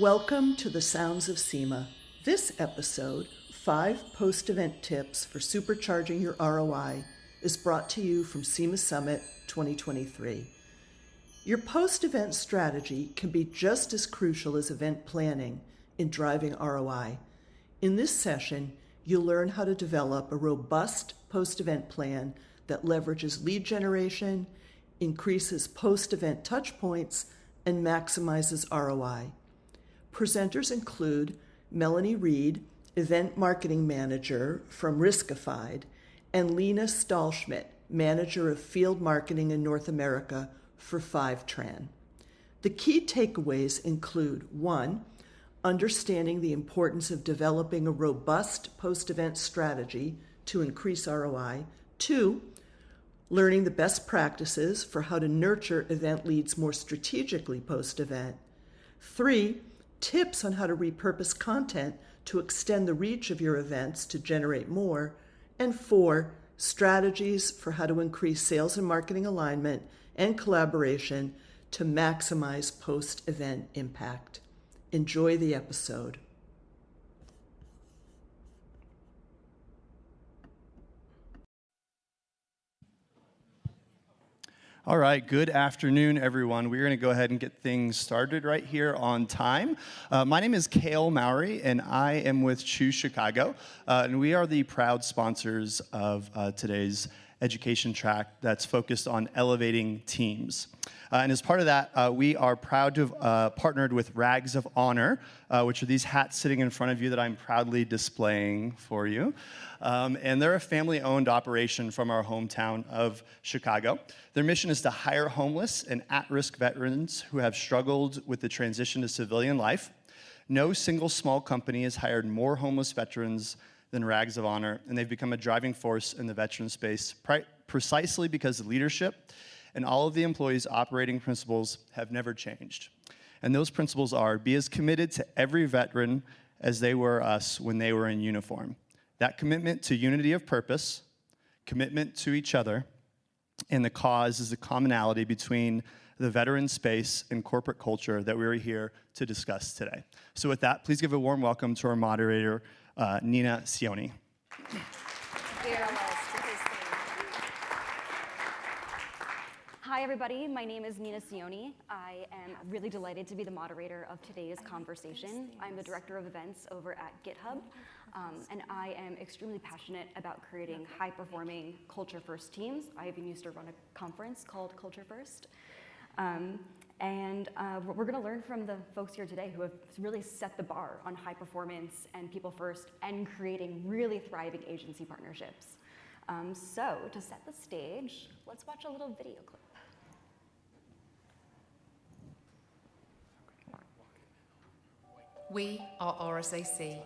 Welcome to the Sounds of SEMA. This episode, 5 post-event tips for supercharging your ROI, is brought to you from SEMA Summit 2023. Your post-event strategy can be just as crucial as event planning in driving ROI. In this session, you'll learn how to develop a robust post-event plan that leverages lead generation, increases post-event touchpoints, and maximizes ROI. Presenters include Melanie Reed, Event Marketing Manager from Riskified, and Lena Stahlschmidt, Manager of Field Marketing in North America for Fivetran. The key takeaways include 1. Understanding the importance of developing a robust post-event strategy to increase ROI. 2. Learning the best practices for how to nurture event leads more strategically post-event. 3. Tips on how to repurpose content to extend the reach of your events to generate more. And 4. Strategies for how to increase sales and marketing alignment and collaboration to maximize post-event impact. Enjoy the episode. All right, good afternoon, everyone. We're going to go ahead and get things started right here on time. My name is Cale Mowry, and I am with Choose Chicago, and we are the proud sponsors of today's education track that's focused on elevating teams. And as part of that, we are proud to have partnered with Rags of Honor, which are these hats sitting in front of you that I'm proudly displaying for you. And they're a family-owned operation from our hometown of Chicago. Their mission is to hire homeless and at-risk veterans who have struggled with the transition to civilian life. No single small company has hired more homeless veterans than Rags of Honor, and they've become a driving force in the veteran space precisely because the leadership and all of the employees' operating principles have never changed. And those principles are: be as committed to every veteran as they were us when they were in uniform. That commitment to unity of purpose, commitment to each other, and the cause is the commonality between the veteran space and corporate culture that we're here to discuss today. So with that, please give a warm welcome to our moderator, Nina Sioni. Hi, everybody. My name is Nina Sioni. I am really delighted to be the moderator of today's conversation. I'm the director of events over at GitHub, and I am extremely passionate about creating high-performing culture-first teams. I even used to run a conference called Culture First. And we're going to learn from the folks here today who have really set the bar on high performance and people first and creating really thriving agency partnerships. So to set the stage, let's watch a little video clip. We are RSAC.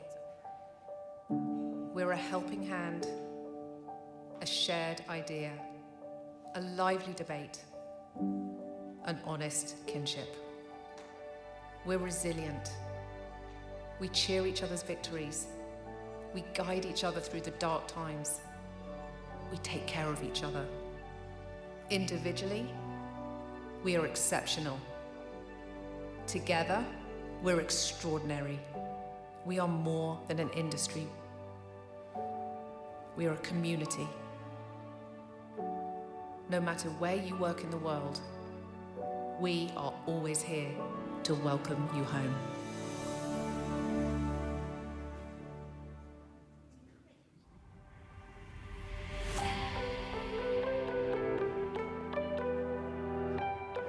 We're a helping hand, a shared idea, a lively debate, an honest kinship. We're resilient. We cheer each other's victories. We guide each other through the dark times. We take care of each other. Individually, we are exceptional. Together, we're extraordinary. We are more than an industry. We are a community. No matter where you work in the world, we are always here to welcome you home.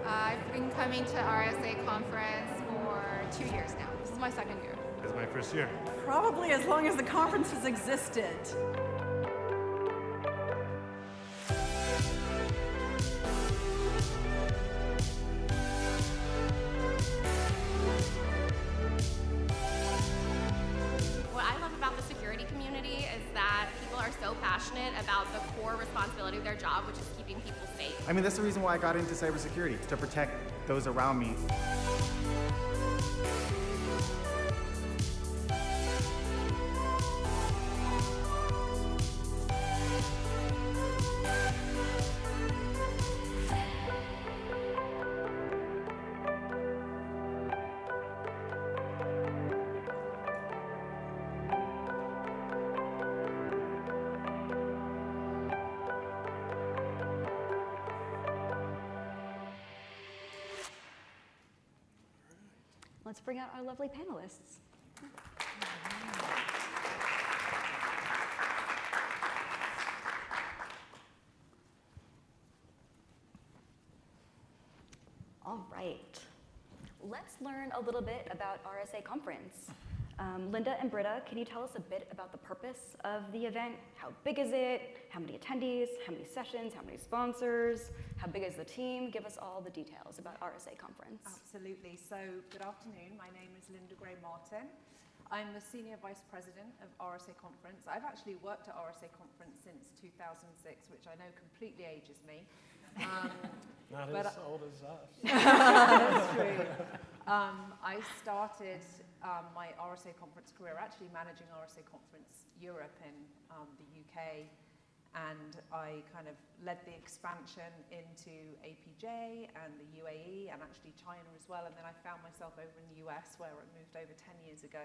I've been coming to RSA conference for 2 years now. This is my second year. This is my first year. Probably as long as the conference has existed. What I love about the security community is that people are so passionate about the core responsibility of their job, which is keeping people safe. I mean, that's the reason why I got into cybersecurity, to protect those around me. let's bring out our lovely panelists. All right, let's learn a little bit about RSA Conference. Linda and Britta, can you tell us a bit about the purpose of the event? How big is it? How many attendees? How many sessions? How many sponsors? How big is the team? Give us all the details about RSA Conference. Absolutely. So, good afternoon. My name is Linda Gray Martin. I'm the Senior Vice President of RSA Conference. I've actually worked at RSA Conference since 2006, which I know completely ages me. Not as old as us. That's true. I started my RSA Conference career actually managing RSA Conference Europe in the UK, and I kind of led the expansion into APJ and the UAE and actually China as well, and then I found myself over in the US where I moved over 10 years ago,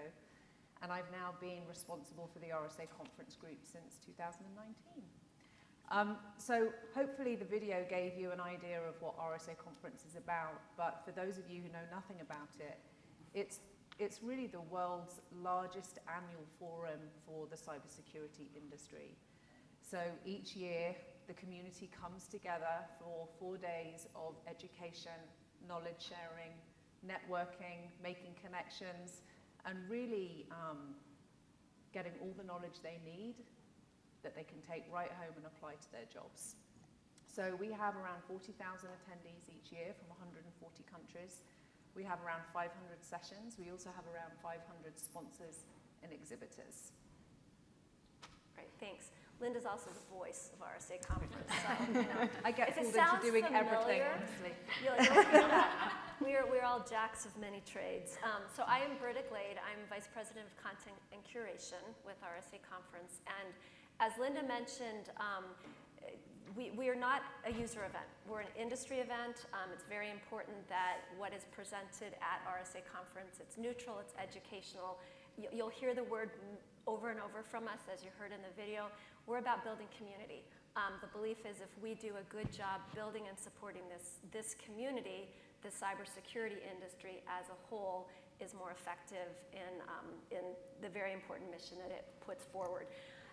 and I've now been responsible for the RSA Conference group since 2019. So hopefully the video gave you an idea of what RSA Conference is about, but for those of you who know nothing about it, it's really the world's largest annual forum for the cybersecurity industry. So each year the community comes together for 4 days of education, knowledge sharing, networking, making connections, and really getting all the knowledge they need that they can take right home and apply to their jobs. So we have around 40,000 attendees each year from 140 countries. We have around 500 sessions. We also have around 500 sponsors and exhibitors. Great, thanks. Linda's also the voice of RSA Conference, so you know, I get if it pulled into sounds doing everything, familiar, honestly. you'll feel that. We're all jacks of many trades. So I am Britta Glade. I'm Vice President of Content and Curation with RSA Conference, and as Linda mentioned, we are not a user event. We're an industry event. It's very important that what is presented at RSA Conference, it's neutral, it's educational. You'll hear the word over and over from us, as you heard in the video. We're about building community. The belief is if we do a good job building and supporting this community, the cybersecurity industry as a whole is more effective in the very important mission that it puts forward.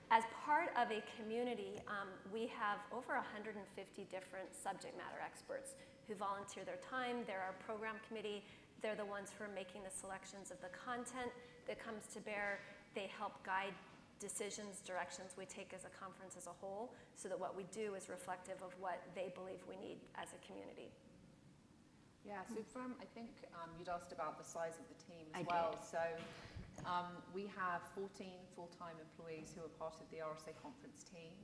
As part of a community, we have over 150 different subject matter experts who volunteer their time. They're our program committee. They're the ones who are making the selections of the content that comes to bear. They help guide decisions, directions we take as a conference as a whole, so that what we do is reflective of what they believe we need as a community. Yeah, so I think you'd asked about the size of the team as I well. did. So we have 14 full-time employees who are part of the RSA Conference team.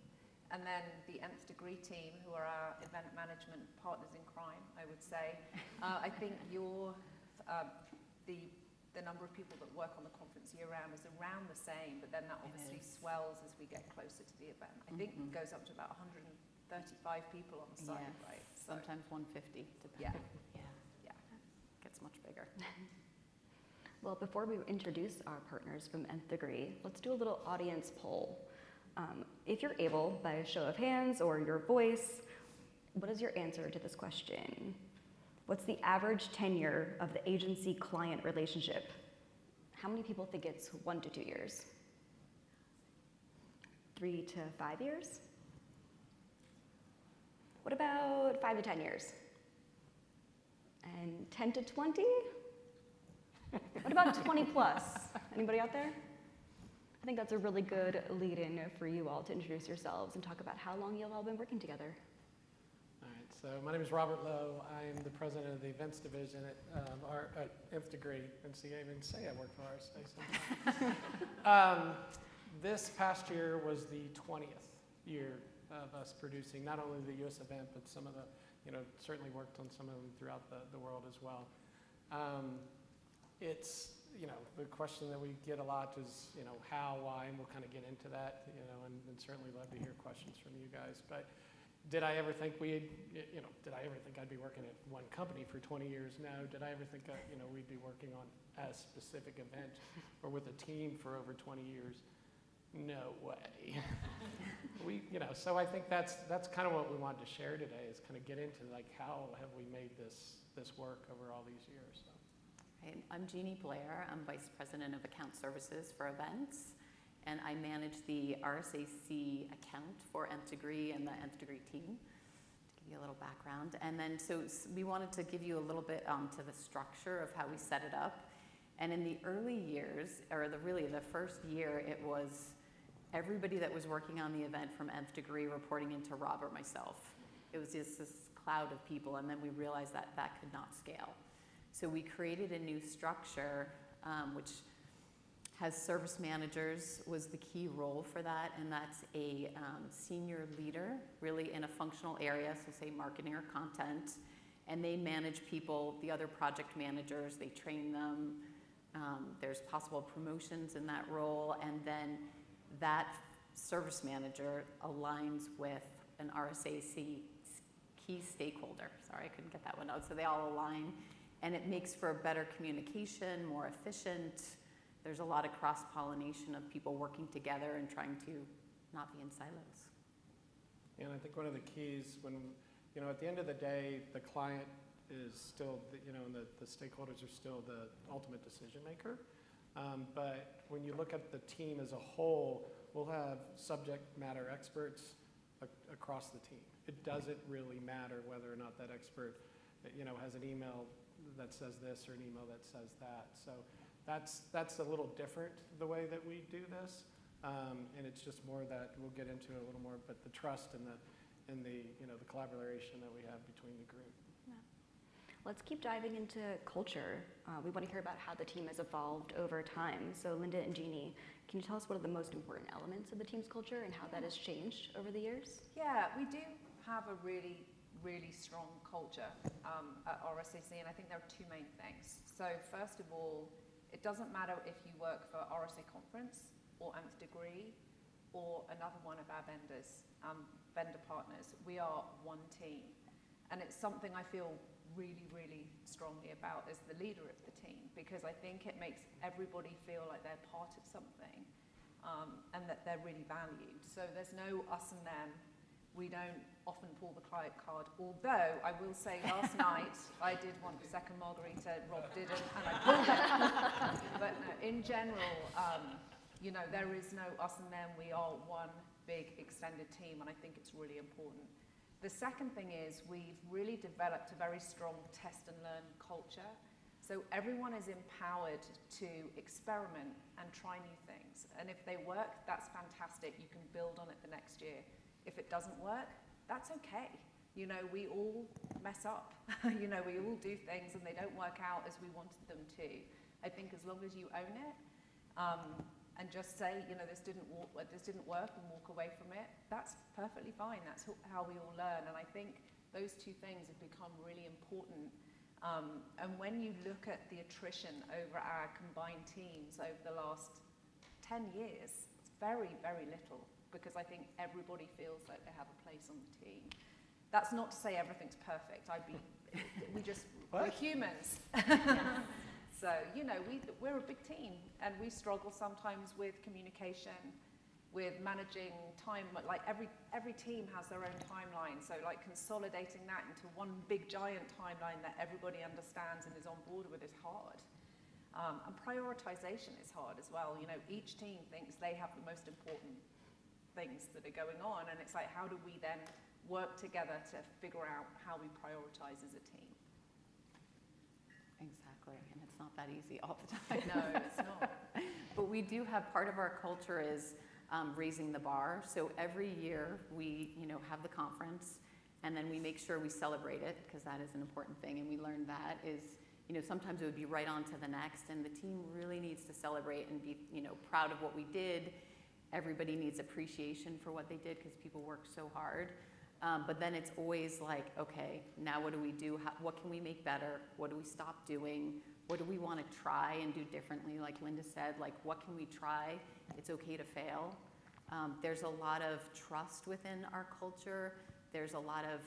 And then the Nth Degree team, who are our event management partners in crime, I would say. I think the number of people that work on the conference year-round is around the same, but then that obviously swells as we get closer to the event. I think it goes up to about 135 people on the site, right? So, Sometimes 150, yeah. depending. Yeah. Gets much bigger. Well, before we introduce our partners from Nth Degree, let's do a little audience poll. If you're able, by a show of hands or your voice, what is your answer to this question? What's the average tenure of the agency-client relationship? How many people think it's 1 to 2 years? 3 to 5 years? What about 5 to 10 years? And 10 to 20? What about 20 plus? Anybody out there? I think that's a really good lead-in for you all to introduce yourselves and talk about how long you've all been working together. All right, so my name is Robert Lowe. I am the president of the events division at Nth Degree. And see, I even say I work for RSA sometimes. This past year was the 20th year of us producing not only the U.S. event, but some of the, certainly worked on some of them throughout the world as well. It's, the question that we get a lot is, how, why, and we'll kind of get into that, and certainly love to hear questions from you guys. But did I ever think did I ever think I'd be working at one company for 20 years? No. Did I ever think, we'd be working on a specific event or with a team for over 20 years? No way. So I think that's kind of what we wanted to share today, is kind of get into how have we made this work over all these years. So. Okay, I'm Jeannie Blair. I'm Vice President of Account Services for Events, and I manage the RSAC account for Nth Degree and the Nth Degree team, to give you a little background. And then, so we wanted to give you a little bit to the structure of how we set it up. And in the early years, or really the first year, it was everybody that was working on the event from Nth Degree reporting into Rob or myself. It was just this cloud of people, and then we realized that that could not scale. So we created a new structure, which has service managers was the key role for that, and that's a senior leader, really in a functional area, so say marketing or content, and they manage people, the other project managers, they train them, there's possible promotions in that role, and then that service manager aligns with an RSAC key stakeholder. Sorry, I couldn't get that one out. So they all align, and it makes for better communication, more efficient. There's a lot of cross-pollination of people working together and trying to not be in silos. And I think one of the keys when, at the end of the day, the client is still, and the stakeholders are still the ultimate decision maker. But when you look at the team as a whole, we'll have subject matter experts across the team. It doesn't really matter whether or not that expert, has an email that says this or an email that says that. So that's a little different the way that we do this, and it's just more that we'll get into it a little more. But the trust and the collaboration that we have between the group. Yeah. Let's keep diving into culture. We want to hear about how the team has evolved over time. So Linda and Jeannie, can you tell us what are the most important elements of the team's culture and how that has changed over the years? Yeah, we do have a really, really strong culture at RSAC, and I think there are two main things. So first of all, it doesn't matter if you work for RSA Conference or Nth Degree or another one of our vendors, vendor partners. We are one team, and it's something I feel really, really strongly about as the leader of the team, because I think it makes everybody feel like they're part of something, and that they're really valued. So there's no us and them. We don't often pull the client card, although I will say last night I did want the second margarita, Rob didn't, and I pulled it. But no, in general, there is no us and them. We are one big extended team, and I think it's really important. The second thing is we've really developed a very strong test and learn culture. So everyone is empowered to experiment and try new things. And if they work, that's fantastic. You can build on it the next year. If it doesn't work, that's okay. We all mess up. We all do things and they don't work out as we wanted them to. I think as long as you own it, and just say, this didn't work and walk away from it, that's perfectly fine. That's how we all learn. And I think those two things have become really important. And when you look at the attrition over our combined teams over the last 10 years, it's very, very little, because I think everybody feels like they have a place on the team. That's not to say everything's perfect. We're humans. Yeah. So, we're a big team, and we struggle sometimes with communication, with managing time. Like every team has their own timeline, so like consolidating that into one big giant timeline that everybody understands and is on board with is hard. And prioritization is hard as well. Each team thinks they have the most important things that are going on, and it's like, how do we then work together to figure out how we prioritize as a team? Exactly, and it's not that easy all the time. No, it's not. But we do have, part of our culture is raising the bar. So every year we have the conference, and then we make sure we celebrate it, because that is an important thing, and we learned that is, sometimes it would be right on to the next, and the team really needs to celebrate and be proud of what we did. Everybody needs appreciation for what they did, because people work so hard. But then it's always like, okay, now what do we do? What can we make better? What do we stop doing? What do we want to try and do differently? Like Linda said, like, what can we try? It's okay to fail. There's a lot of trust within our culture. There's a lot of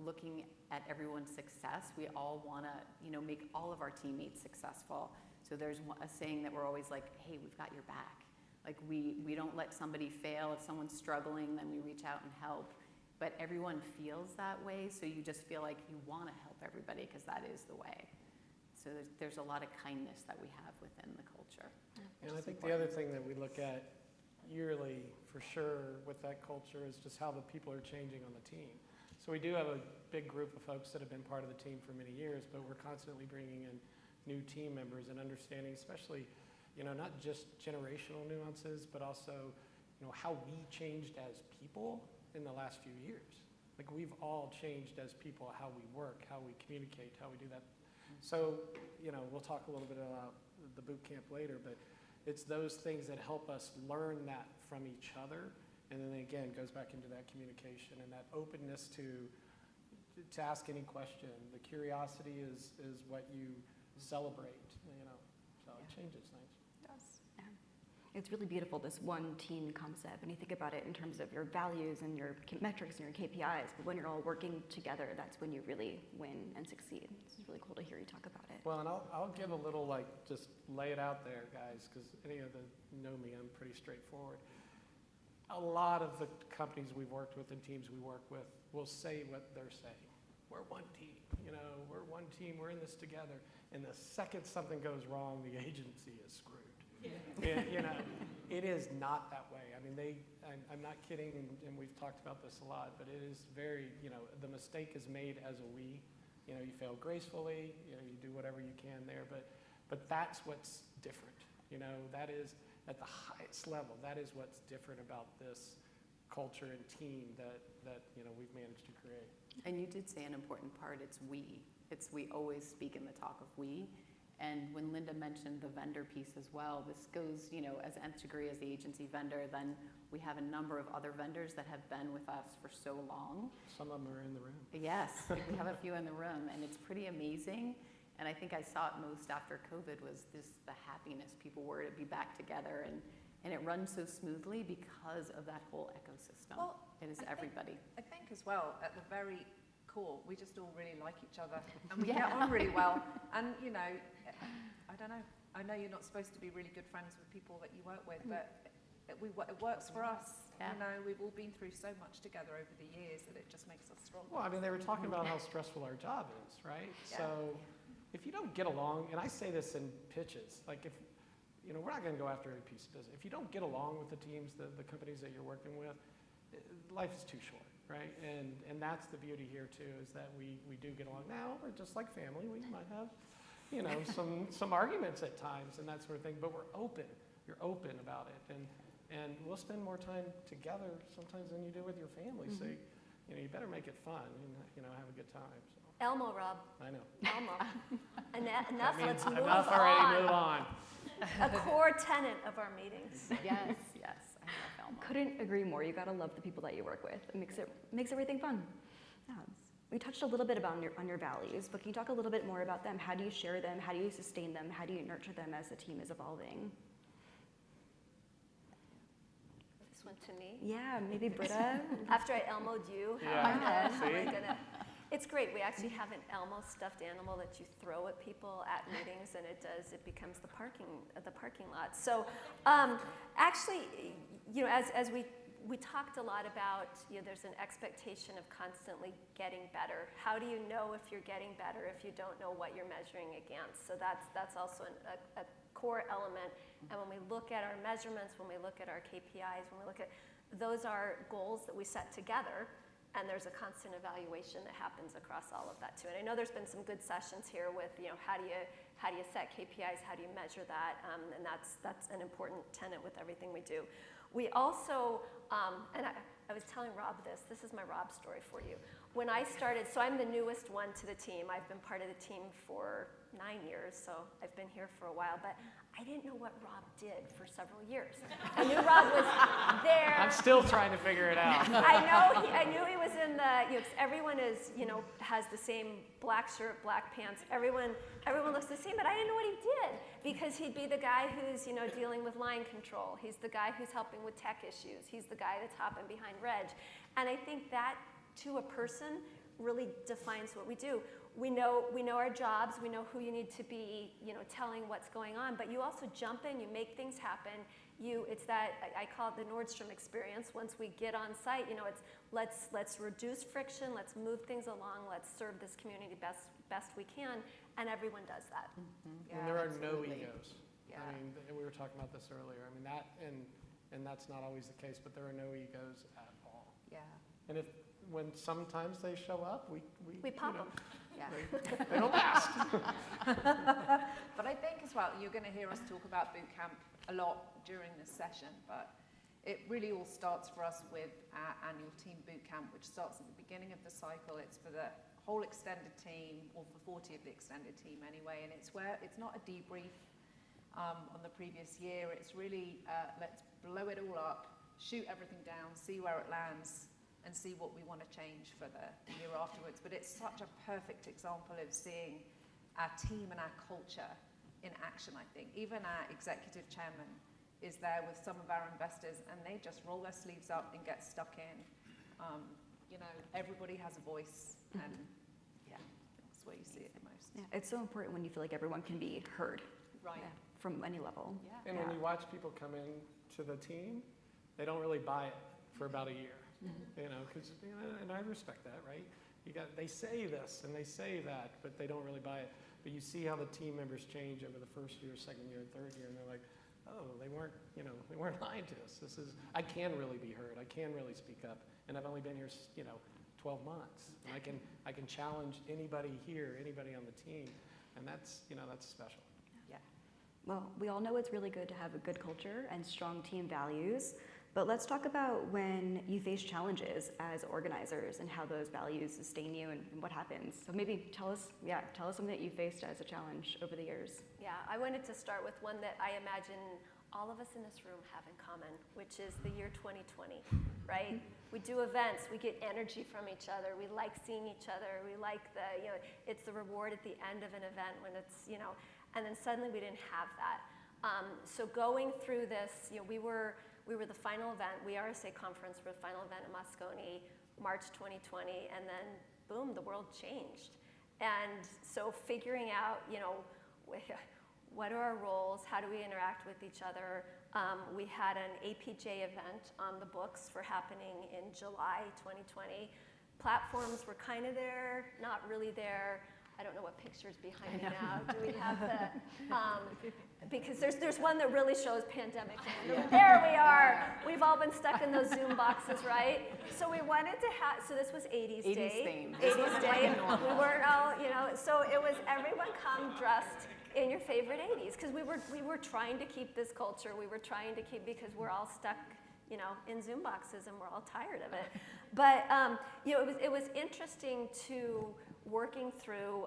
looking at everyone's success. We all want to, make all of our teammates successful. So there's a saying that we're always like, hey, we've got your back. Like we don't let somebody fail. If someone's struggling, then we reach out and help. But everyone feels that way, so you just feel like you want to help everybody, because that is the way. So there's a lot of kindness that we have within the culture. And I think the other thing that we look at yearly for sure with that culture is just how the people are changing on the team. So we do have a big group of folks that have been part of the team for many years, but we're constantly bringing in new team members and understanding, especially, not just generational nuances, but also, how we changed as people in the last few years. Like, we've all changed as people, how we work, how we communicate, how we do that. So, we'll talk a little bit about the boot camp later, but it's those things that help us learn that from each other. And then again, it goes back into that communication and that openness to ask any question. The curiosity is what you celebrate, so it changes things. It's really beautiful, this one team concept, and you think about it in terms of your values and your metrics and your KPIs, but when you're all working together, that's when you really win and succeed. It's really cool to hear you talk about it. Well, and I'll give a little, just lay it out there, guys, because any of the know me, I'm pretty straightforward. A lot of the companies we've worked with and teams we work with will say what they're saying. We're one team, we're one team, we're in this together. And the second something goes wrong, the agency is screwed. It is not that way. I mean, I'm not kidding, and we've talked about this a lot, but it is very, the mistake is made as a we. You fail gracefully, you do whatever you can there, but that's what's different. That is at the highest level. That is what's different about this culture and team that we've managed to create. And you did say an important part, it's we. We always speak in the talk of we. And when Linda mentioned the vendor piece as well, this goes, as Nth Degree, as the agency vendor, then we have a number of other vendors that have been with us for so long. Some of them are in the room. Yes, we have a few in the room, and it's pretty amazing. And I think I saw it most after COVID was the happiness people were to be back together, and it runs so smoothly because of that whole ecosystem. Well, it is everybody. I think as well, at the very core, we just all really like each other, and we get on really well. And I don't know. I know you're not supposed to be really good friends with people that you work with, but it works for us. Yeah. We've all been through so much together over the years that it just makes us stronger. Well, I mean, they were talking about how stressful our job is, right? Yeah. So if you don't get along, and I say this in pitches, like if, we're not going to go after every piece of business. If you don't get along with the teams, the companies that you're working with, life is too short, right? And that's the beauty here too, is that we do get along. Now, we're just like family. We might have, some arguments at times and that sort of thing, but we're open. You're open about it. And we'll spend more time together sometimes than you do with your family. So, you better make it fun and, have a good time. So. Elmo, Rob. I know. Elmo. Enough, let's move enough already, move on. A core tenet of our meetings. Yes, I love Elmo. Couldn't agree more. You gotta love the people that you work with. It makes everything fun. Yeah. We touched a little bit about on your values, but can you talk a little bit more about them? How do you share them? How do you sustain them? How do you nurture them as the team is evolving? This one to me. Yeah, maybe Britta. After I Elmo'd you, how am I gonna? It's great. We actually have an Elmo stuffed animal that you throw at people at meetings, and it becomes the parking lot. So, actually, as we talked a lot about, there's an expectation of constantly getting better. How do you know if you're getting better if you don't know what you're measuring against? So that's also a core element. And when we look at our measurements, when we look at our KPIs, when we look at, those are goals that we set together. And there's a constant evaluation that happens across all of that too. And I know there's been some good sessions here with, how do you set KPIs, how do you measure that, and that's an important tenet with everything we do. We also, and I was telling Rob this is my Rob story for you. When I started, so I'm the newest one to the team. I've been part of the team for 9 years, so I've been here for a while, but I didn't know what Rob did for several years. I knew Rob was there. I'm still trying to figure it out. I knew he was in the, everyone is, has the same black shirt, black pants. Everyone looks the same, but I didn't know what he did because he'd be the guy who's, dealing with line control. He's the guy who's helping with tech issues. He's the guy that's hopping behind Reg. And I think that to a person really defines what we do. We know our jobs, we know who you need to be, telling what's going on, but you also jump in, you make things happen. It's that, I call it the Nordstrom experience. Once we get on site, it's let's reduce friction, let's move things along, let's serve this community best we can, and everyone does that. Yeah, And there are no absolutely. egos. Yeah. I mean, we were talking about this earlier. I mean, that, and that's not always the case, but there are no egos at all. Yeah. And when sometimes they show up, we pop them. Yeah. They don't last. But I think as well, you're going to hear us talk about boot camp a lot during this session, but it really all starts for us with our annual team boot camp, which starts at the beginning of the cycle. It's for the whole extended team, or for 40 of the extended team anyway, and it's not a debrief on the previous year. It's really, let's blow it all up, shoot everything down, see where it lands, and see what we want to change for the year afterwards. But it's such a perfect example of seeing our team and our culture in action, I think. Even our executive chairman is there with some of our investors, and they just roll their sleeves up and get stuck in. Everybody has a voice, and that's where you see it the most. Yeah, it's so important when you feel like everyone can be heard. Right. Yeah, from any level. Yeah. And when you watch people come in to the team, they don't really buy it for about a year. Because and I respect that, right? They say this and they say that, but they don't really buy it. But you see how the team members change over the first year, second year, third year, and they're like, oh, they weren't lying to us. I can really be heard. I can really speak up, and I've only been here, 12 months, and I can challenge anybody here, anybody on the team, and that's special. Yeah. Well, we all know it's really good to have a good culture and strong team values, but let's talk about when you face challenges as organizers and how those values sustain you and what happens. So maybe tell us something that you faced as a challenge over the years. Yeah, I wanted to start with one that I imagine all of us in this room have in common, which is the year 2020, right? We do events, we get energy from each other, we like seeing each other, we like it's the reward at the end of an event when it's, and then suddenly we didn't have that. So going through this, we were the final event, we RSA conference for the final event in Moscone, March 2020, and then boom, the world changed. And so figuring out, what are our roles? How do we interact with each other? We had an APJ event on the books for happening in July 2020. Platforms were kind of there, not really there. I don't know what picture's behind me now. Do we have the, because there's one that really shows pandemic. Yeah. There we are. We've all been stuck in those Zoom boxes, right? So we wanted to have, so this was 80s Day. 80s Day. We weren't all, so it was everyone come dressed in your favorite 80s, because we were trying to keep this culture. We were trying to keep, because we're all stuck, in Zoom boxes and we're all tired of it. But it was interesting to working through,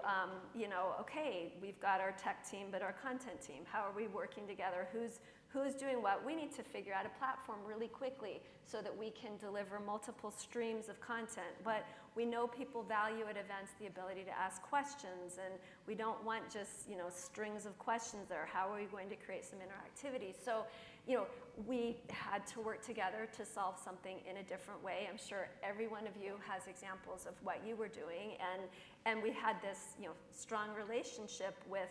okay, we've got our tech team, but our content team, how are we working together? Who's doing what? We need to figure out a platform really quickly so that we can deliver multiple streams of content. But we know people value at events the ability to ask questions, and we don't want just strings of questions there. How are we going to create some interactivity? So we had to work together to solve something in a different way. I'm sure every one of you has examples of what you were doing, and we had this strong relationship with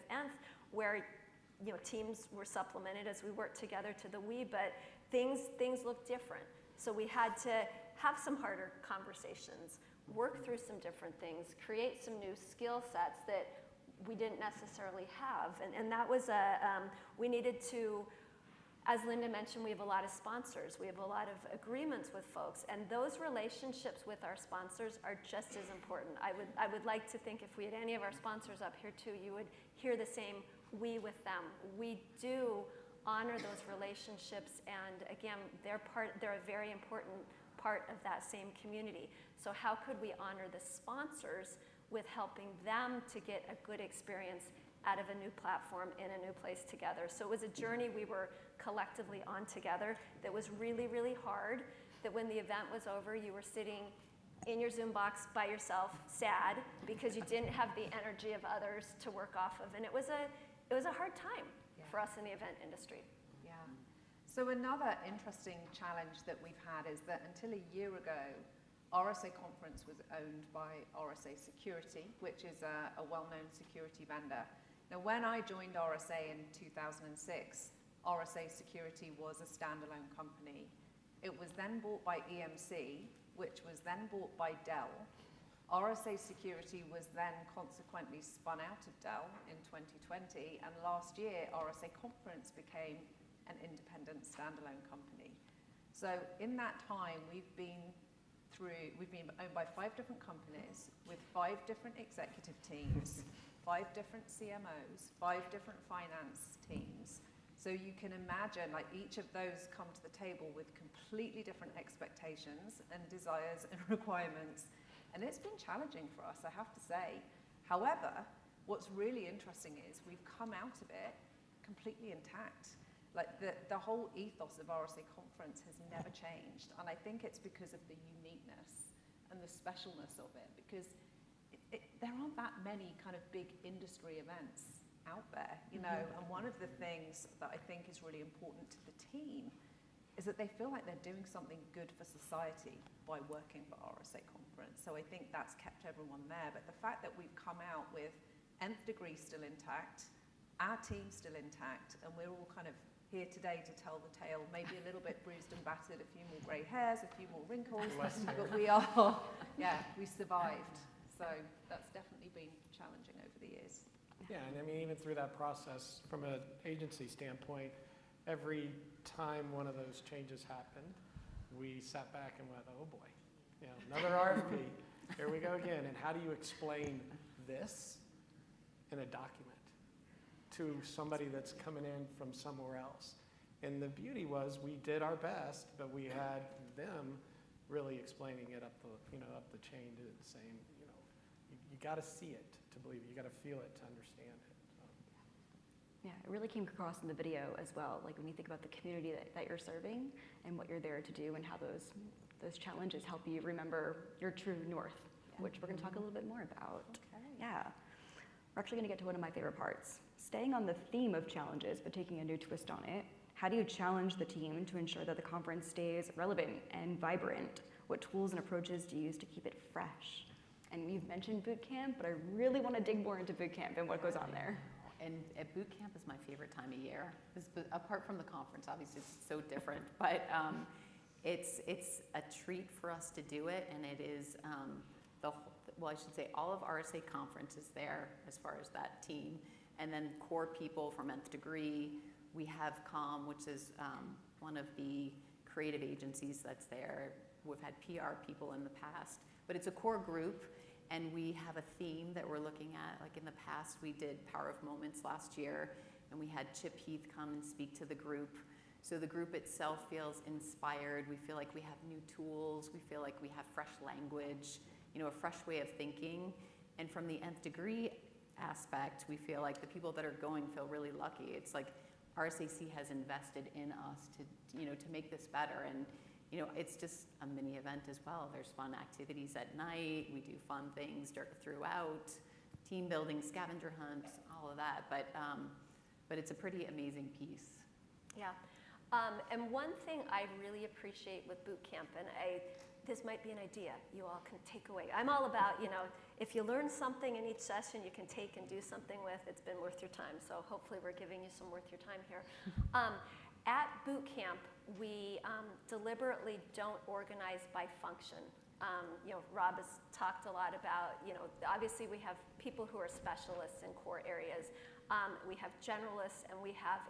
Nth, where teams were supplemented as we worked together to the we, but things looked different. So we had to have some harder conversations, work through some different things, create some new skill sets that we didn't necessarily have, and that was we needed to. As Linda mentioned, we have a lot of sponsors. We have a lot of agreements with folks, and those relationships with our sponsors are just as important. I would like to think if we had any of our sponsors up here too, you would hear the same we with them. We do honor those relationships, and again, they're a very important part of that same community. So how could we honor the sponsors with helping them to get a good experience out of a new platform in a new place together? So it was a journey we were collectively on together that was really, really hard, that when the event was over, you were sitting in your Zoom box by yourself, sad, because you didn't have the energy of others to work off of. And it was a hard time for us in the event industry. Yeah. So another interesting challenge that we've had is that until a year ago, RSA Conference was owned by RSA Security, which is a well-known security vendor. Now, when I joined RSA in 2006, RSA Security was a standalone company. It was then bought by EMC, which was then bought by Dell. RSA Security was then consequently spun out of Dell in 2020, and last year RSA Conference became an independent standalone company. So in that time, we've been owned by 5 different companies with 5 different executive teams, 5 different CMOs, 5 different finance teams. So you can imagine, like, each of those come to the table with completely different expectations and desires and requirements. And it's been challenging for us, I have to say. However, what's really interesting is we've come out of it completely intact. Like, the whole ethos of RSA Conference has never changed. And I think it's because of the uniqueness and the specialness of it, because there aren't that many kind of big industry events out there, you know. And one of the things that I think is really important to the team is that they feel like they're doing something good for society by working for RSA Conference. So I think that's kept everyone there. But the fact that we've come out with Nth Degree still intact, our team still intact, and we're all kind of here today to tell the tale, maybe a little bit bruised and battered, a few more grey hairs, a few more wrinkles, but we are, we survived. So that's definitely been challenging over the years. Yeah, and I mean, even through that process, from an agency standpoint, every time one of those changes happened, we sat back and went, oh boy, you know, another RFP, here we go again. And how do you explain this in a document to somebody that's coming in from somewhere else? And the beauty was we did our best, but we had them really explaining it up the chain, to saying, you know, you got to see it to believe it. You got to feel it to understand it. Yeah, it really came across in the video as well. Like, when you think about the community that you're serving and what you're there to do, and how those challenges help you remember your true north, which we're going to talk a little bit more about. Okay. Yeah. We're actually going to get to one of my favorite parts. Staying on the theme of challenges, but taking a new twist on it, how do you challenge the team to ensure that the conference stays relevant and vibrant? What tools and approaches do you use to keep it fresh? And you've mentioned boot camp, but I really want to dig more into boot camp and what goes on there. And at boot camp is my favorite time of year. Apart from the conference, obviously it's so different, but it's a treat for us to do it, and it is I should say all of RSA Conference is there as far as that team, and then core people from Nth Degree. We have COM, which is one of the creative agencies that's there. We've had PR people in the past, but it's a core group. And we have a theme that we're looking at. Like, in the past, we did Power of Moments last year, and we had Chip Heath come and speak to the group. So the group itself feels inspired. We feel like we have new tools. We feel like we have fresh language, you know, a fresh way of thinking. And from the Nth Degree aspect, we feel like the people that are going feel really lucky. It's like RSAC has invested in us to make this better. And you know, it's just a mini event as well. There's fun activities at night. We do fun things throughout, team building, scavenger hunts, all of that. But it's a pretty amazing piece. Yeah. And one thing I really appreciate with boot camp, and this might be an idea you all can take away. I'm all about, you know, if you learn something in each session you can take and do something with, it's been worth your time. So hopefully we're giving you some worth your time here. At boot camp, we deliberately don't organize by function. You know, Rob has talked a lot about, you know, obviously we have people who are specialists in core areas. We have generalists, and we have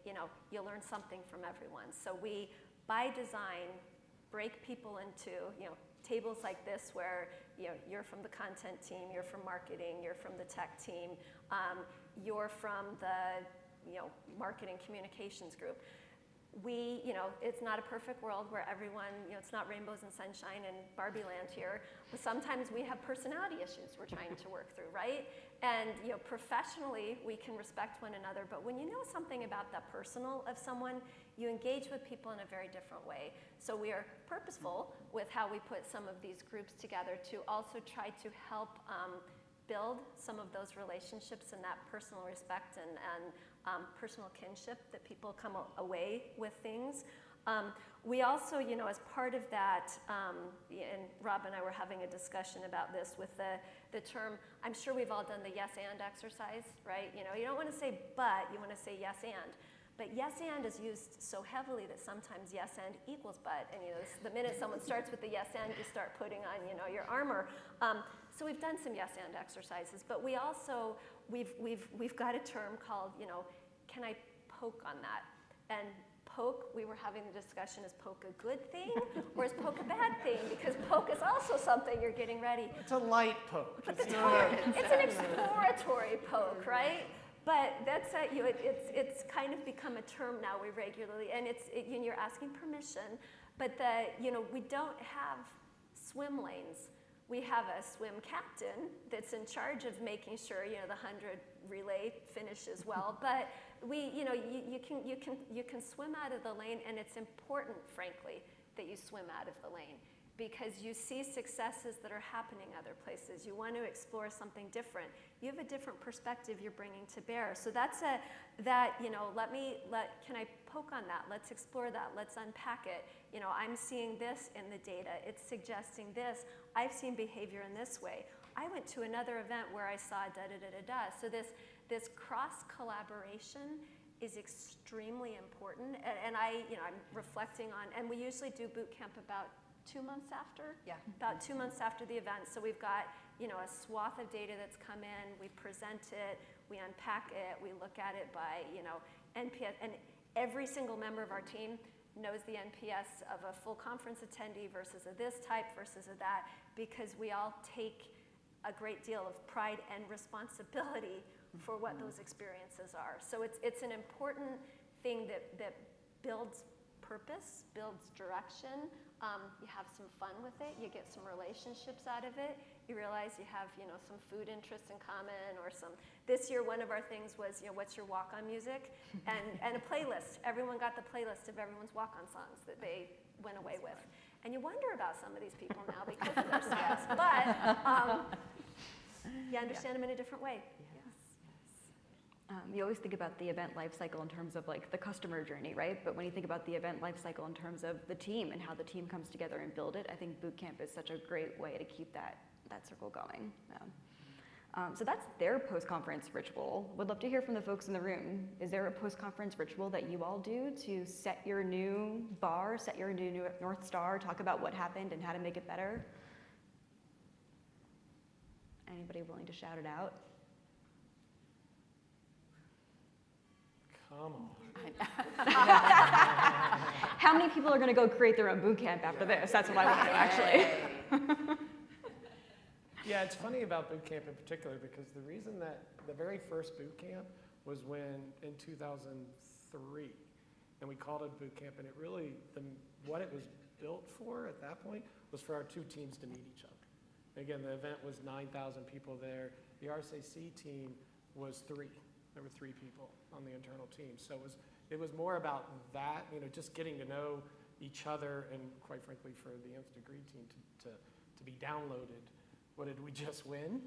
you learn something from everyone. So we, by design, break people into, you know, tables like this where, you know, you're from the content team, you're from marketing, you're from the tech team, you're from the, you know, marketing communications group. We, you know, it's not a perfect world where everyone, you know, it's not rainbows and sunshine and Barbie land here, but sometimes we have personality issues we're trying to work through, right? And, you know, professionally, we can respect one another, but when you know something about the personal of someone, you engage with people in a very different way. So we are purposeful with how we put some of these groups together to also try to help build some of those relationships and that personal respect and personal kinship that people come away with things. We also, as part of that, and Rob and I were having a discussion about this with the term, I'm sure we've all done the yes and exercise, right? You don't want to say but, you want to say yes and. But yes and is used so heavily that sometimes yes and equals but. And the minute someone starts with the yes and, you start putting on your armor. So we've done some yes and exercises, but we also, we've got a term called, can I poke on that? And poke, we were having the discussion, is poke a good thing or is poke a bad thing? Because poke is also something you're getting ready. It's a light poke. It's an exploratory poke, right? But that's it's kind of become a term now we regularly, and you're asking permission. But we don't have swim lanes. We have a swim captain that's in charge of making sure the 100 relay finishes well. But you can swim out of the lane, and it's important, frankly, that you swim out of the lane, because you see successes that are happening other places. You want to explore something different. You have a different perspective you're bringing to bear. So that's can I poke on that? Let's explore that. Let's unpack it. I'm seeing this in the data. It's suggesting this. I've seen behavior in this way. I went to another event where I saw da-da-da-da-da. So this cross collaboration is extremely important. And I'm reflecting on, and we usually do boot camp about 2 months after? Yeah. About 2 months after the event. So we've got, a swath of data that's come in, we present it, we unpack it, we look at it by, NPS, and every single member of our team knows the NPS of a full conference attendee versus a this type versus a that, because we all take a great deal of pride and responsibility for what those experiences are. So it's an important thing that builds purpose, builds direction. You have some fun with it. You get some relationships out of it. You realize you have, some food interests in common, or some. This year, one of our things was, what's your walk-on music, and a playlist. Everyone got the playlist of everyone's walk-on songs that they went away with, and you wonder about some of these people now because of their stress. But you understand them in a different way. You always think about the event life cycle in terms of the customer journey, right? But when you think about the event life cycle in terms of the team and how the team comes together and build it, I think boot camp is such a great way to keep that circle going. So that's their post-conference ritual. Would love to hear from the folks in the room. Is there a post-conference ritual that you all do to set your new bar, set your new North Star, talk about what happened and how to make it better? Anybody willing to shout it out? Come on. How many people are going to go create their own boot camp after this? That's what I want to know, actually. Yeah, it's funny about boot camp in particular, because the reason that the very first boot camp was in 2003, and we called it boot camp, and it really, what it was built for at that point was for our two teams to meet each other. Again, the event was 9,000 people there. The RSAC team was 3. There were 3 people on the internal team. So it was more about that, just getting to know each other, and quite frankly, for the nth degree team to be downloaded. What did we just win?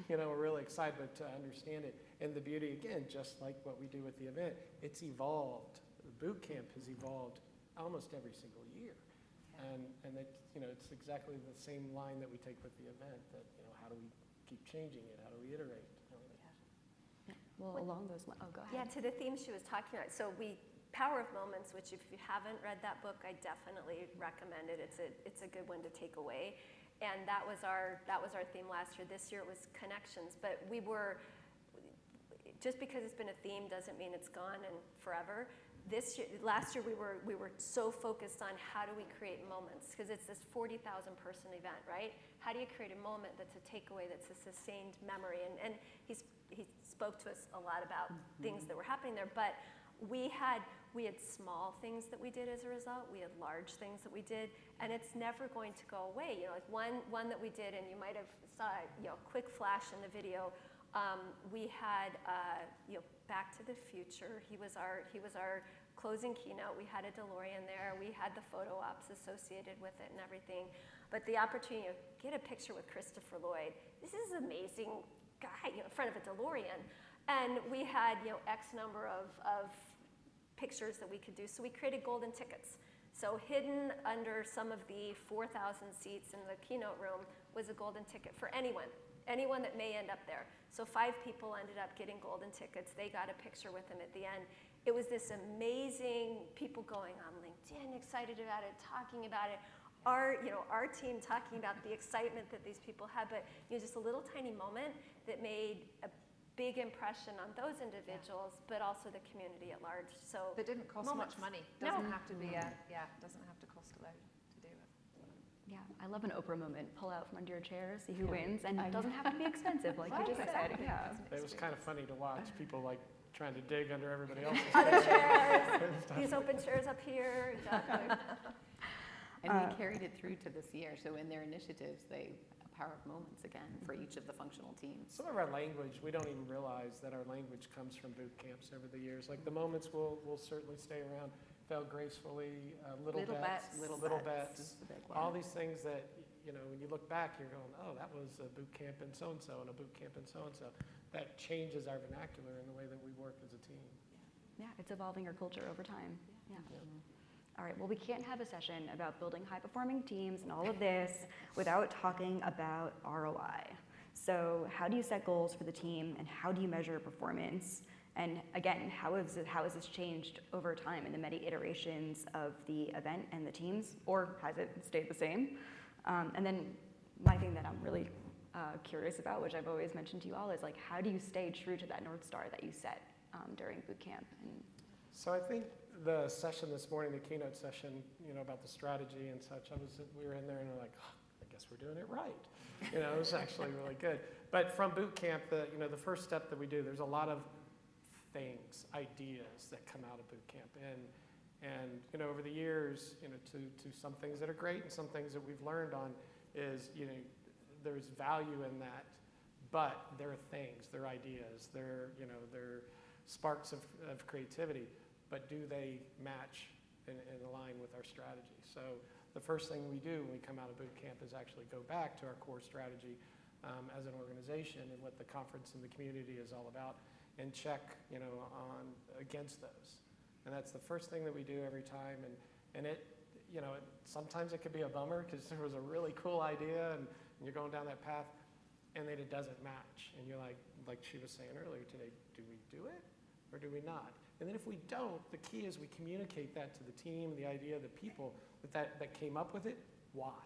We're really excited, but to understand it. And the beauty, again, just like what we do with the event, it's evolved. The boot camp has evolved almost every single year. And it's exactly the same line that we take with the event, that, how do we keep changing it? How do we iterate? Well, along those lines, go ahead. Yeah, to the theme she was talking about. So Power of Moments, which if you haven't read that book, I definitely recommend it. It's a good one to take away. And that was our theme last year. This year it was connections. But just because it's been a theme doesn't mean it's gone and forever. Last year we were so focused on how do we create moments, because it's this 40,000 person event, right? How do you create a moment that's a takeaway, that's a sustained memory? And he spoke to us a lot about things that were happening there, but we had small things that we did as a result. We had large things that we did, and it's never going to go away. One that we did, and you might have saw quick flash in the video. We had Back to the Future. He was our closing keynote. We had a DeLorean there. We had the photo ops associated with it and everything. But the opportunity to get a picture with Christopher Lloyd. This is an amazing guy in front of a DeLorean. And we had X number of pictures that we could do. So we created golden tickets. So hidden under some of the 4,000 seats in the keynote room was a golden ticket for anyone that may end up there. So 5 people ended up getting golden tickets. They got a picture with him at the end. It was this amazing, people going on LinkedIn, excited about it, talking about it. Our team talking about the excitement that these people had, but just a little tiny moment that made a big impression on those individuals, but also the community at large. So that didn't cost much money. Doesn't have to be doesn't have to cost a load to do it. Yeah, I love an Oprah moment. Pull out from under your chair, see who wins, and it doesn't have to be expensive, like you just said. Yeah. It was kind of funny to watch people like trying to dig under everybody else's other chairs, these open chairs up here, exactly. And we carried it through to this year. So in their initiatives, they Power of Moments again for each of the functional teams. Some of our language, we don't even realize that our language comes from boot camps over the years. Like the moments will certainly stay around. Fail gracefully, little bets, all these things that, when you look back, you're going, oh, that was a boot camp in so-and-so and a boot camp in so-and-so. That changes our vernacular and the way that we work as a team. Yeah, it's evolving our culture over time. Yeah. All right, well, we can't have a session about building high-performing teams and all of this without talking about ROI. So how do you set goals for the team, and how do you measure performance? And again, how has this changed over time in the many iterations of the event and the teams, or has it stayed the same? And then my thing that I'm really curious about, which I've always mentioned to you all, is like, how do you stay true to that North Star that you set during boot camp? So I think the session this morning, the keynote session, about the strategy and such, we were in there and we're like, oh, I guess we're doing it right. It was actually really good. But from boot camp, the first step that we do, there's a lot of things, ideas that come out of boot camp. And over the years, to some things that are great and some things that we've learned on is, there's value in that, but there are things, there are ideas, there are sparks of creativity, but do they match and align with our strategy? So the first thing we do when we come out of boot camp is actually go back to our core strategy as an organization and what the conference and the community is all about, and check on against those. And that's the first thing that we do every time. And it sometimes it could be a bummer because there was a really cool idea and you're going down that path and then it doesn't match. And you're like she was saying earlier today, do we do it or do we not? And then if we don't, the key is we communicate that to the team, the idea, the people that came up with it, why?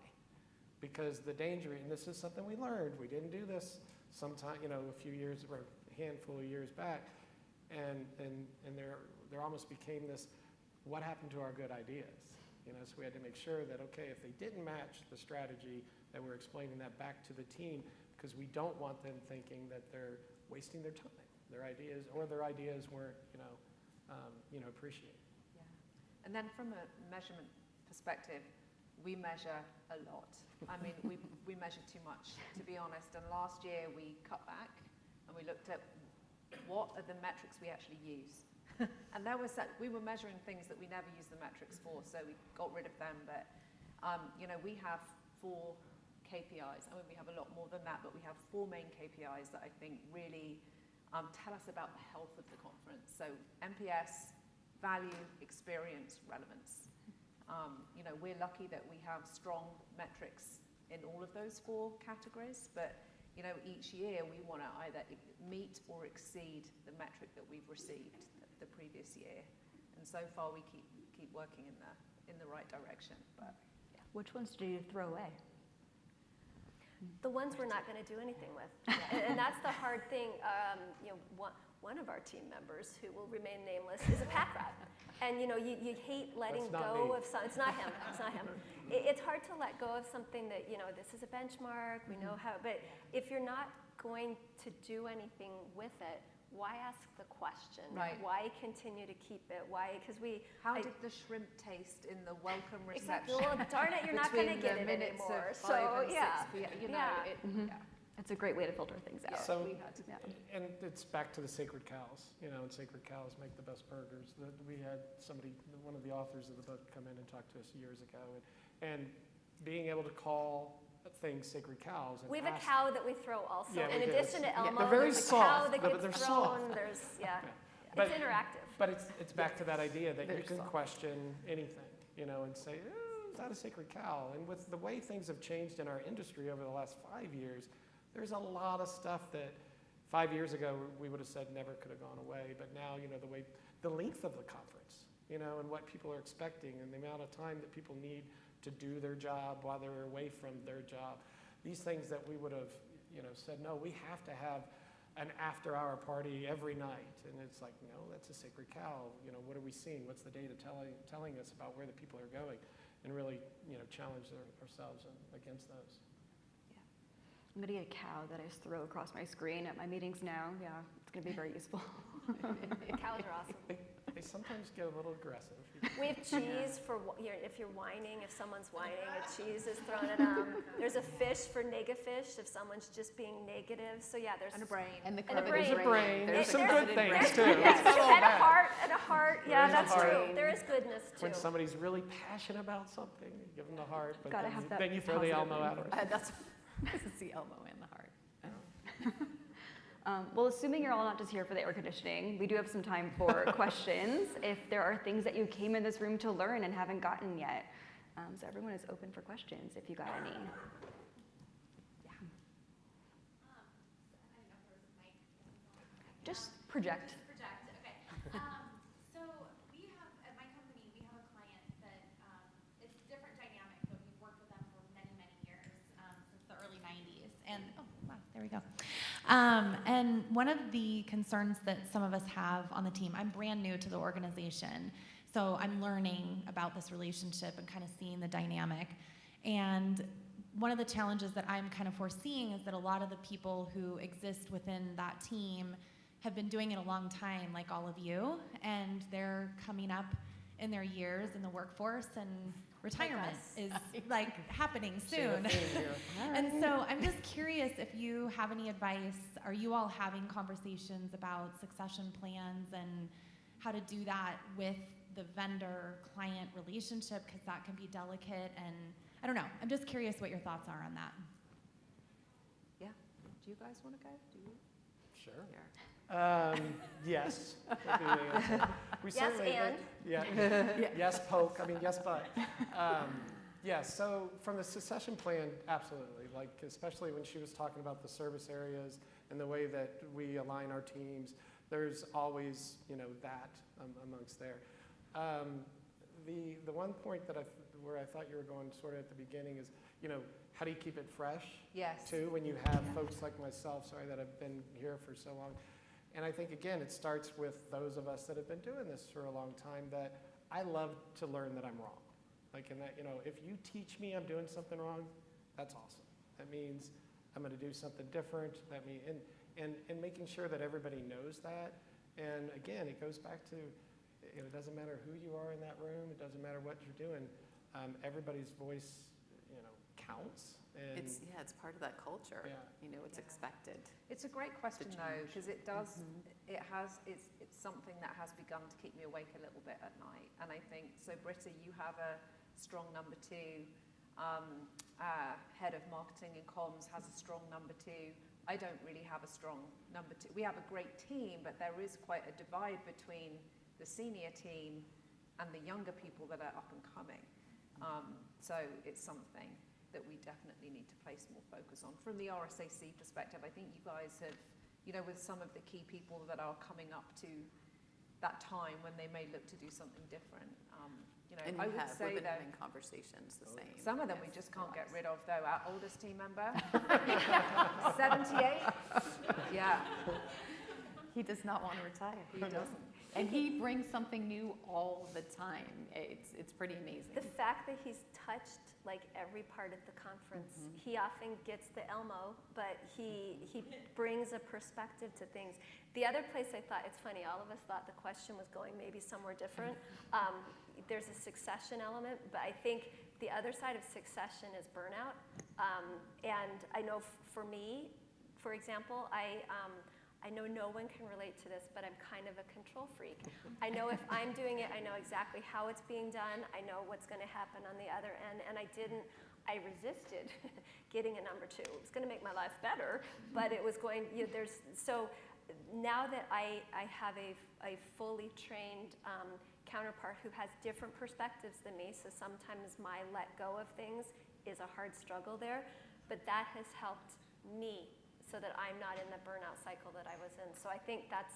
Because the danger, and this is something we learned, we didn't do this sometime, a few years or a handful of years back, and there almost became this, what happened to our good ideas? So we had to make sure that, okay, if they didn't match the strategy, that we're explaining that back to the team, because we don't want them thinking that they're wasting their time, their ideas weren't, appreciated. Yeah. And then from a measurement perspective, we measure a lot. I mean, we measure too much, to be honest. And last year we cut back and we looked at what are the metrics we actually use. And we were measuring things that we never used the metrics for, so we got rid of them. But we have 4 KPIs. I mean, we have a lot more than that, but we have 4 main KPIs that I think really tell us about the health of the conference. So NPS, value, experience, relevance. We're lucky that we have strong metrics in all of those 4 categories, but each year we want to either meet or exceed the metric that we've received the previous year. And so far we keep working in the right direction. But yeah. Which ones do you throw away? The ones we're not going to do anything with. And that's the hard thing. One of our team members, who will remain nameless, is a pack rat. And you hate letting go of something. It's not him. It's not him. It's hard to let go of something that, this is a benchmark, we know how, but if you're not going to do anything with it, why ask the question? Right. Why continue to keep it? Why? Because How did the shrimp taste in the welcome reception? Exactly. Well, darn it, you're not going to get it anymore. So yeah, It's a great way to filter things out. So, and it's back to the sacred cows, and sacred cows make the best burgers. We had one of the authors of the book, come in and talk to us years ago, and being able to call things sacred cows. And we have a cow that we throw also. Yeah, in addition to Elmo, they're very there's soft, a cow that but gets they're thrown. soft. There's But, it's interactive. But it's back to that idea that you can question anything. and say, is that a sacred cow? And with the way things have changed in our industry over the last 5 years, there's a lot of stuff that 5 years ago we would have said never could have gone away. But now, the length of the conference, and what people are expecting and the amount of time that people need to do their job while they're away from their job. These things that we would have, said, no, we have to have an after-hour party every night. And it's like, no, that's a sacred cow. What are we seeing? What's the data telling us about where the people are going? And really, challenge ourselves against those. Yeah. I'm going to get a cow that I just throw across my screen at my meetings now. Yeah, it's going to be very useful. Cows are awesome. They sometimes get a little aggressive. We have cheese for if you're whining, if someone's whining, a cheese is thrown at them. There's a fish for negafish if someone's just being negative. So yeah, there's And a brain. And the And a curvature There's a brain. There's some There's- good things there's too. goodness It's not too, all and a bad. heart, and a heart. Yeah, There is a that's heart. true. There is goodness too. When somebody's really passionate about something, you give them the heart, but Gotta have that then you throw the positive Elmo at them. That's it's the Elmo and the heart. Well, assuming you're all not just here for the air conditioning, we do have some time for questions if there are things that you came in this room to learn and haven't gotten yet. So everyone is open for questions if you got any. Yeah. Just project. Okay. So we have, at my company, we have a client that, it's a different dynamic, but we've worked with them for many, many years, since the early 90s. And, oh, wow, there we go. And one of the concerns that some of us have on the team, I'm brand new to the organization, so I'm learning about this relationship and kind of seeing the dynamic. And one of the challenges that I'm kind of foreseeing is that a lot of the people who exist within that team have been doing it a long time, like all of you, and they're coming up in their years in the workforce, and retirement is like happening soon. And so I'm just curious if you have any advice. Are you all having conversations about succession plans and how to do that with the vendor-client relationship, because that can be delicate? And I don't know. I'm just curious what your thoughts are on that. Yeah. Do you guys want to go? Do you? Sure. Yes. We Yes, certainly, and? Yeah. Yes, poke. I mean, yes, but. Yeah. So from the succession plan, absolutely. Like, especially when she was talking about the service areas and the way that we align our teams, there's always, that amongst there. The one point that where I thought you were going sort of at the beginning is, how do you keep it fresh? Yes. Too, when you have folks like myself, that have been here for so long. And I think, again, it starts with those of us that have been doing this for a long time, that I love to learn that I'm wrong. Like, and that, if you teach me I'm doing something wrong, that's awesome. That means I'm going to do something different. That means, and making sure that everybody knows that. And again, it goes back to, it doesn't matter who you are in that room. It doesn't matter what you're doing. Everybody's voice, counts. And It's part of that culture. Yeah. It's expected. It's a great question though, change. because it does, it's something that has begun to keep me awake a little bit at night. And I think, so Britta, you have a strong number 2, head of marketing and comms has a strong number 2. I don't really have a strong number 2. We have a great team, but there is quite a divide between the senior team and the younger people that are up and coming. So it's something that we definitely need to place more focus on. From the RSAC perspective, I think you guys have, with some of the key people that are coming up to that time when they may look to do something different. And I would say we've been though, having conversations the same. some of them we just can't get rid of though. Our oldest team member, 78. Yeah. He does not want to retire. He doesn't. And he brings something new all the time. It's pretty amazing. The fact that he's touched like every part of the conference, he often gets the Elmo, but he brings a perspective to things. The other place I thought, it's funny, all of us thought the question was going maybe somewhere different. There's a succession element, but I think the other side of succession is burnout. And I know for me, for example, I know no one can relate to this, but I'm kind of a control freak. I know if I'm doing it, I know exactly how it's being done. I know what's going to happen on the other end, and I resisted getting a number 2. It was going to make my life better, but it was going, so now that I have a fully trained counterpart who has different perspectives than me, so sometimes my let go of things is a hard struggle there, but that has helped me so that I'm not in the burnout cycle that I was in. So I think that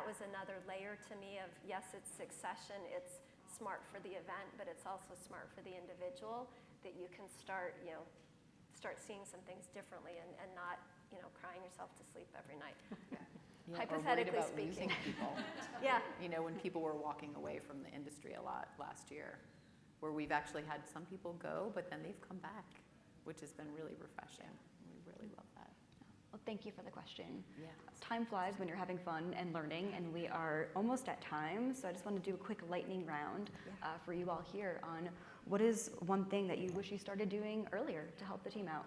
was another layer to me of, yes, it's succession, it's smart for the event, but it's also smart for the individual, that you can start seeing some things differently and not, crying yourself to sleep every night. Yeah, Hypothetically or worried about speaking. losing people. Yeah. When people were walking away from the industry a lot last year, where we've actually had some people go, but then they've come back, which has been really refreshing. We really love that. Well, thank you for the question. Yeah. Time flies when you're having fun and learning, and we are almost at time, so I just want to do a quick lightning round for you all here on what is one thing that you wish you started doing earlier to help the team out?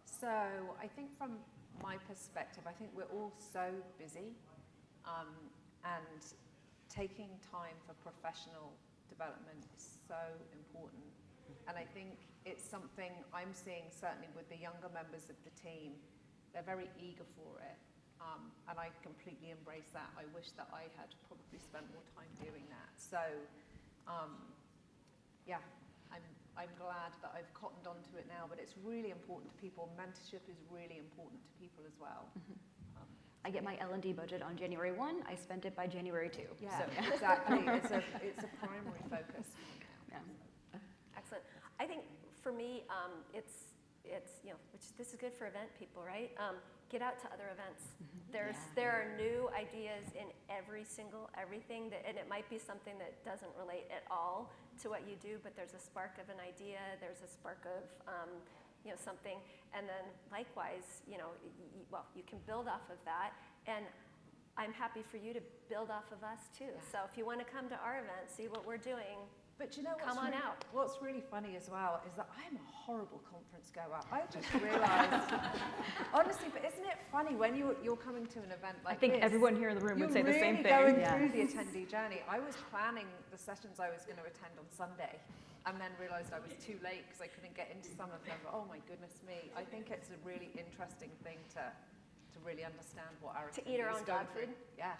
So I think from my perspective, I think we're all so busy, and taking time for professional development is so important. And I think it's something I'm seeing certainly with the younger members of the team. They're very eager for it, and I completely embrace that. I wish that I had probably spent more time doing that. So, I'm glad that I've cottoned onto it now, but it's really important to people. Mentorship is really important to people as well. I get my L&D budget on January 1. I spent it by January 2. Yeah, So. exactly. It's a primary focus now. Yeah. Excellent. I think for me, it's this is good for event people, right? Get out to other events. There are new ideas in everything and it might be something that doesn't relate at all to what you do, but there's a spark of an idea. There's a spark of something, and then likewise, you can build off of that. And I'm happy for you to build off of us too. Yeah. So if you want to come to our event, see what we're doing. But you know come on out. What's really funny as well is that I'm a horrible conference goer. I just realized, honestly, but isn't it funny when you're coming to an event like this? I think everyone here in the room would say the same thing. You're really going through the attendee journey. I was planning the sessions I was going to attend on Sunday, and then realized I was too late because I couldn't get into some of them. But oh my goodness me, I think it's a really interesting thing to really understand what our to eat our own dog food. Yeah.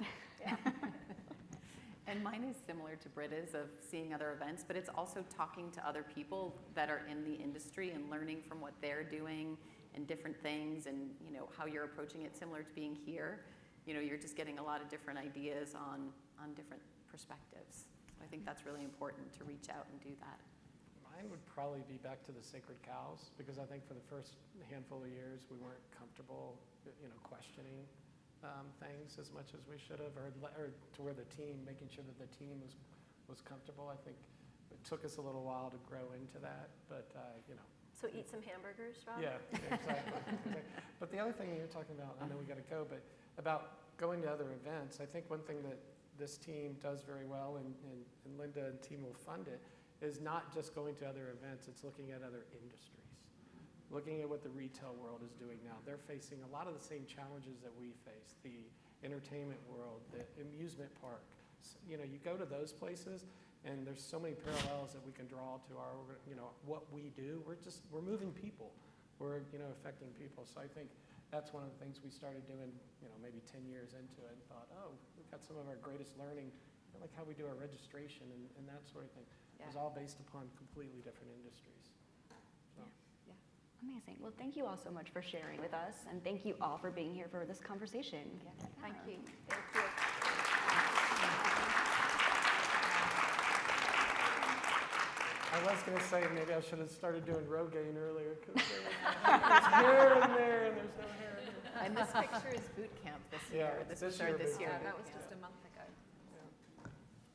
And mine is similar to Britta's of seeing other events, but it's also talking to other people that are in the industry and learning from what they're doing and different things, and how you're approaching it. Similar to being here, you're just getting a lot of different ideas on different perspectives. So I think that's really important to reach out and do that. Mine would probably be back to the sacred cows, because I think for the first handful of years we weren't comfortable, questioning things as much as we should have, or to where the team, making sure that the team was comfortable. I think it took us a little while to grow into that, but So eat some hamburgers, Rob? Yeah, exactly. But the other thing you're talking about, I know we got to go, but about going to other events, I think one thing that this team does very well, and Linda and team will fund it, is not just going to other events, it's looking at other industries. Looking at what the retail world is doing now. They're facing a lot of the same challenges that we face, the entertainment world, the amusement park. You go to those places, and there's so many parallels that we can draw to our, what we do. We're moving people. We're, affecting people. So I think that's one of the things we started doing, maybe 10 years into it, and thought, oh, we've got some of our greatest learning, like how we do our registration and that sort of thing. It was all based upon completely different industries. So. Amazing. Well, thank you all so much for sharing with us, and thank you all for being here for this conversation. Thank you. Thank you. I was going to say maybe I should have started doing Rogaine earlier, because there's hair in there and there's no hair in there. And this picture is boot camp this year. Yeah, this was our this year. Yeah, that was just a month ago.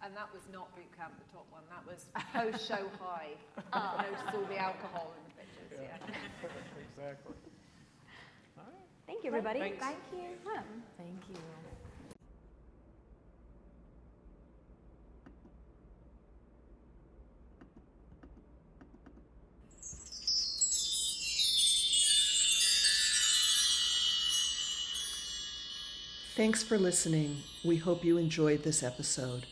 And that was not boot camp, the top one. That was post-show high. Noticed all the alcohol in the pictures. Yeah. Exactly. All right. Thank you, everybody. Thanks. Thank you. Thank you. Thanks for listening. We hope you enjoyed this episode.